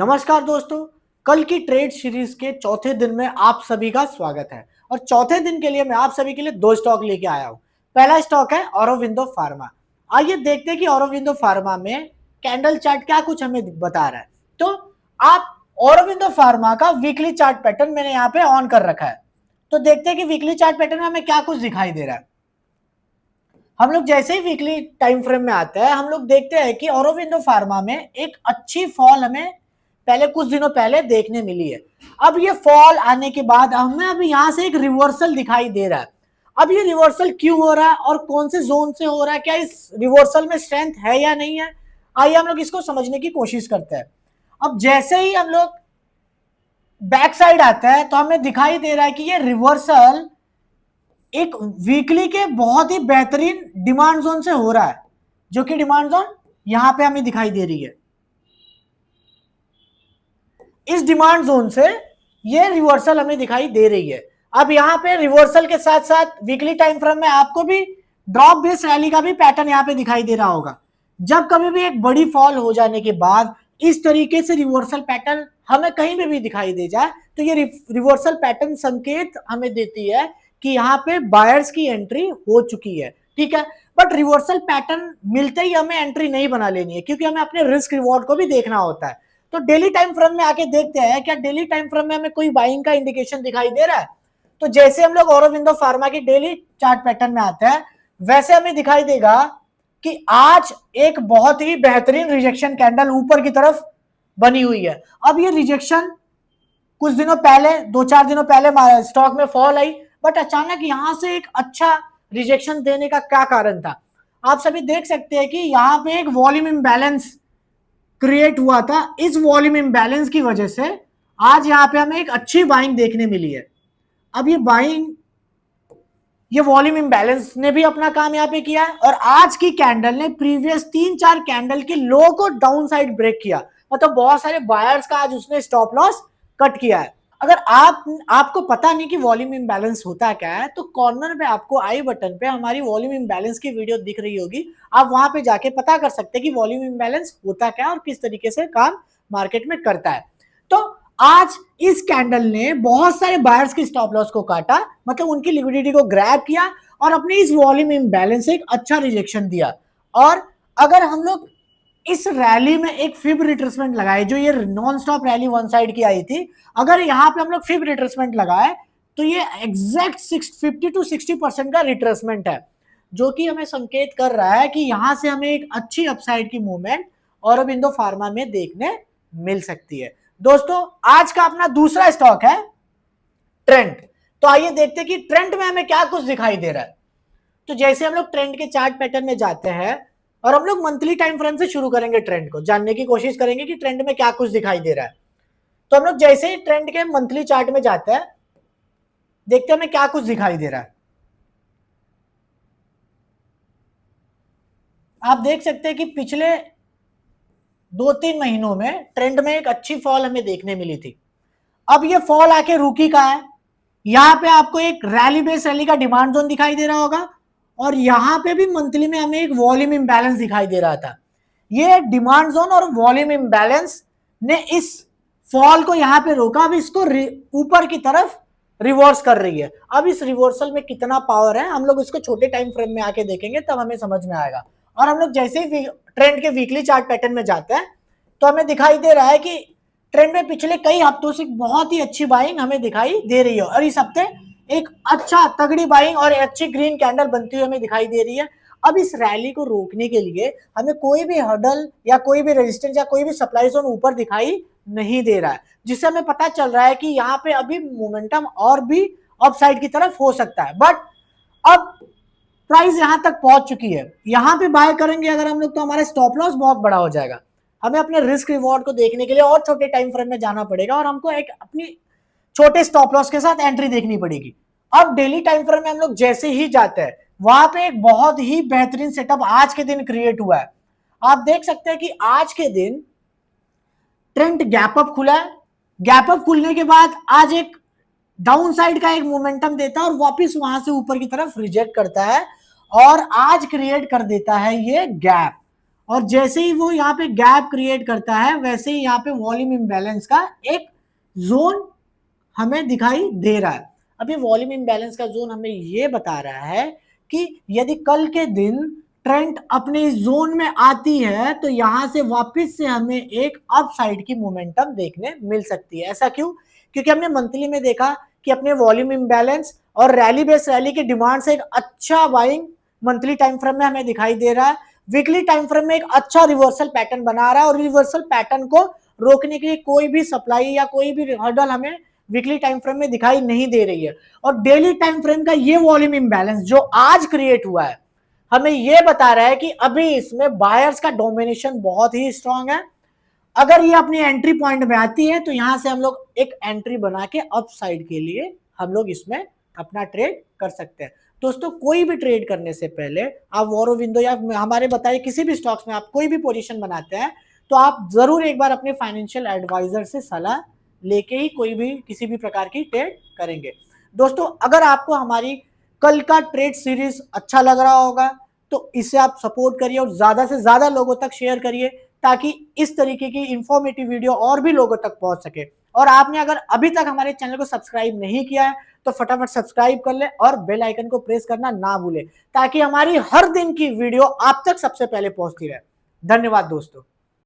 नमस्कार दोस्तों, कल की ट्रेड सीरीज के चौथे दिन में आप सभी का स्वागत है। और चौथे दिन के लिए मैं आप सभी के लिए दो स्टॉक लेके आया हूं। पहला स्टॉक है ऑरोबिंदो फार्मा। आइए देखते हैं कि ऑरोबिंदो फार्मा में कैंडल चार्ट क्या कुछ हमें बता रहा है। तो आप ऑरोबिंदो फार्मा का वीकली चार्ट पैटर्न मैंने यहाँ पे ऑन कर रखा है। तो देखते हैं कि वीकली चार्ट पैटर्न में हमें क्या कुछ दिखाई दे रहा है। हम लोग जैसे ही वीकली टाइम फ्रेम में आते हैं, हम लोग देखते हैं कि ऑरोबिंदो फार्मा में एक अच्छी फॉल हमें पहले कुछ दिनों पहले देखने मिली है। अब ये फॉल आने के बाद हमें अभी यहां से एक रिवर्सल दिखाई दे रहा है। अब ये रिवर्सल क्यों हो रहा है और कौन से जोन से हो रहा है, क्या इस रिवर्सल में स्ट्रेंथ है या नहीं है, आइए हम लोग इसको समझने की कोशिश करते हैं। अब जैसे ही हम लोग बैक साइड आता है तो हमें दिखाई दे रहा है कि ये रिवर्सल एक वीकली के बहुत ही बेहतरीन डिमांड जोन से हो रहा है, जो कि डिमांड जोन यहां पे हमें दिखाई दे रही है। इस डिमांड जोन से ये रिवर्सल हमें दिखाई दे रही है। अब यहां पे रिवर्सल के साथ साथ वीकली टाइम फ्रेम में आपको भी ड्रॉप बेस रैली का भी पैटर्न यहां पे दिखाई दे रहा होगा। जब कभी भी एक बड़ी फॉल हो जाने के बाद इस तरीके से रिवर्सल पैटर्न हमें कहीं भी दिखाई दे जाए तो ये रिवर्सल पैटर्न संकेत हमें देती है कि यहाँ पे बायर्स की एंट्री हो चुकी है। ठीक है, बट रिवर्सल पैटर्न मिलते ही हमें एंट्री नहीं बना लेनी है, क्योंकि हमें अपने रिस्क रिवॉर्ड को भी देखना होता है। तो डेली टाइम फ्रेम में आके देखते हैं क्या डेली टाइम फ्रेम में हमें कोई बाइंग का इंडिकेशन दिखाई दे रहा है। तो जैसे हम लोग ऑरोबिंदो फार्मा की डेली चार्ट पैटर्न में आते हैं, वैसे हमें दिखाई देगा कि आज एक बहुत ही बेहतरीन रिजेक्शन कैंडल ऊपर की तरफ बनी हुई है। अब ये रिजेक्शन कुछ दिनों पहले, 2-4 दिनों पहले स्टॉक में फॉल आई, बट अचानक यहां से एक अच्छा रिजेक्शन देने का क्या कारण था। आप सभी देख सकते हैं कि यहां पे एक वॉल्यूम इम्बैलेंस क्रिएट हुआ था। इस वॉल्यूम इम्बैलेंस की वजह से आज यहां पे हमें एक अच्छी बाइंग देखने मिली है। अब ये बाइंग, ये वॉल्यूम इम्बैलेंस ने भी अपना काम यहाँ पे किया है और आज की कैंडल ने प्रीवियस 3-4 कैंडल के लो को डाउन साइड ब्रेक किया। मतलब बहुत सारे बायर्स का आज उसने स्टॉप लॉस कट किया है। अगर आपको पता नहीं कि वॉल्यूम इम्बैलेंस होता क्या है, तो कॉर्नर पे आपको आई बटन पे हमारी वॉल्यूम इम्बैलेंस की वीडियो दिख रही होगी। आप वहां पे जाके पता कर सकते हैं कि वॉल्यूम इम्बैलेंस होता क्या है और किस तरीके से काम मार्केट में करता है। तो आज इस कैंडल ने बहुत सारे बायर्स के स्टॉप लॉस को काटा, मतलब उनकी लिक्विडिटी को ग्रैब किया और अपने इस वॉल्यूम इम्बैलेंस से एक अच्छा रिजेक्शन दिया। और अगर हम लोग इस रैली में एक फिब रिट्रेसमेंट लगाए, जो ये non stop rally one side की आई थी, अगर यहां पे हम लोग फिब रिट्रेसमेंट लगाए तो ये एग्जैक्ट 50 to 60% का रिट्रेसमेंट है, जो कि हमें संकेत कर रहा है कि यहां से हमें एक अच्छी अपसाइड की मूवमेंट ऑरोबिंदो फार्मा में देखने मिल सकती है। दोस्तों, आज का अपना दूसरा स्टॉक है ट्रेंड। तो आइए देखते हैं कि ट्रेंड में हमें क्या कुछ दिखाई दे रहा है। तो जैसे हम लोग ट्रेंड के चार्ट पैटर्न में जाते हैं और हम लोग मंथली टाइम फ्रेम से शुरू करेंगे, ट्रेंड को जानने की कोशिश करेंगे कि ट्रेंड में क्या कुछ दिखाई दे रहा है। तो हम लोग जैसे ही ट्रेंड के मंथली चार्ट में जाते हैं, देखते हैं हमें क्या कुछ दिखाई दे रहा है। आप देख सकते हैं कि पिछले 2-3 महीनों में ट्रेंड में एक अच्छी फॉल हमें देखने मिली थी। अब ये फॉल आके रुकी का है। यहां पे आपको एक रैली बेस रैली का डिमांड जोन दिखाई दे रहा होगा और यहां पे भी मंथली में हमें एक वॉल्यूम इंबैलेंस दिखाई दे रहा था। ये डिमांड जोन और वॉल्यूम इंबैलेंस ने इस फॉल को यहां पे रोका। अब इसको ऊपर की तरफ रिवर्स कर रही है। अब इस रिवर्सल में कितना पावर है हम लोग इसको छोटे टाइम फ्रेम में आके देखेंगे, तब हमें समझ में आएगा। और हम लोग जैसे ही ट्रेंड के वीकली चार्ट पैटर्न में जाते हैं तो हमें दिखाई दे रहा है कि ट्रेंड में पिछले कई हफ्तों से बहुत ही अच्छी बाइंग हमें दिखाई दे रही है और इस हफ्ते एक अच्छा तगड़ी बाइंग और अच्छी ग्रीन कैंडल बनती हुई हमें दिखाई दे रही है। अब इस रैली को रोकने के लिए हमें कोई भी हर्डल या कोई भी रेजिस्टेंस या कोई भी सप्लाई जोन ऊपर दिखाई नहीं दे रहा है, जिससे हमें पता चल रहा है कि यहाँ पे अभी मोमेंटम और भी अपसाइड की तरफ हो सकता है। बट अब प्राइस यहां तक पहुंच चुकी है, यहां पे बाय करेंगे अगर हम लोग तो हमारा स्टॉप लॉस बहुत बड़ा हो जाएगा। हमें अपने रिस्क रिवॉर्ड को देखने के लिए और छोटे टाइम फ्रेम में जाना पड़ेगा और हमको एक अपनी छोटे स्टॉप लॉस के साथ एंट्री देखनी पड़ेगी। अब डेली टाइम फ्रेम में हम लोग जैसे ही जाते हैं, वहां पे एक बहुत ही बेहतरीन सेटअप आज के दिन क्रिएट हुआ है। आप देख सकते हैं कि आज के दिन ट्रेंड गैप अप खुला है। गैप अप खुलने के बाद आज एक डाउन साइड का एक मोमेंटम देता है और वापस वहां से ऊपर की तरफ रिजेक्ट करता है और आज क्रिएट कर देता है ये गैप। और जैसे ही वो यहाँ पे गैप क्रिएट करता है वैसे ही यहाँ पे वॉल्यूम इम्बैलेंस का एक जोन हमें दिखाई दे रहा है। अब ये वॉल्यूम इम्बैलेंस का जोन हमें ये बता रहा है कि यदि कल के दिन ट्रेंड अपने इस जोन में आती है तो यहां से वापस से हमें एक अप साइड की मोमेंटम देखने मिल सकती है। ऐसा क्यों? क्योंकि हमने मंथली में देखा कि अपने वॉल्यूम इम्बैलेंस और रैली बेस रैली की डिमांड से एक अच्छा बाइंग मंथली टाइम फ्रेम में हमें दिखाई दे रहा है। वीकली टाइम फ्रेम में एक अच्छा रिवर्सल पैटर्न बना रहा है और रिवर्सल पैटर्न को रोकने के लिए कोई भी सप्लाई या कोई भी हर्डल हमें वीकली टाइम फ्रेम में दिखाई नहीं दे रही है। और डेली टाइम फ्रेम का ये वॉल्यूम इम्बैलेंस जो आज क्रिएट हुआ है हमें ये बता रहा है कि अभी इसमें बायर्स का डोमिनेशन बहुत ही स्ट्रांग है। अगर ये अपनी एंट्री पॉइंट में आती है तो यहां से हम लोग एक एंट्री बना के अप साइड के लिए हम लोग इसमें अपना ट्रेड कर सकते हैं। दोस्तों कोई भी ट्रेड करने से पहले आप ऑरोबिंदो या हमारे बताए किसी भी स्टॉक्स में आप कोई भी पोजीशन बनाते हैं तो आप जरूर एक बार अपने फाइनेंशियल एडवाइजर से सलाह लेके ही कोई भी किसी भी प्रकार की ट्रेड करेंगे। दोस्तों अगर आपको हमारी कल का ट्रेड सीरीज अच्छा लग रहा होगा तो इसे आप सपोर्ट करिए और ज्यादा से ज्यादा लोगों तक शेयर करिए ताकि इस तरीके की इंफॉर्मेटिव वीडियो और भी लोगों तक पहुंच सके। और आपने अगर अभी तक हमारे चैनल को सब्सक्राइब नहीं किया है तो फटाफट सब्सक्राइब कर ले और बेल आइकन को प्रेस करना ना भूले ताकि हमारी हर दिन की वीडियो आप तक सबसे पहले पहुंचती रहे। धन्यवाद दोस्तों।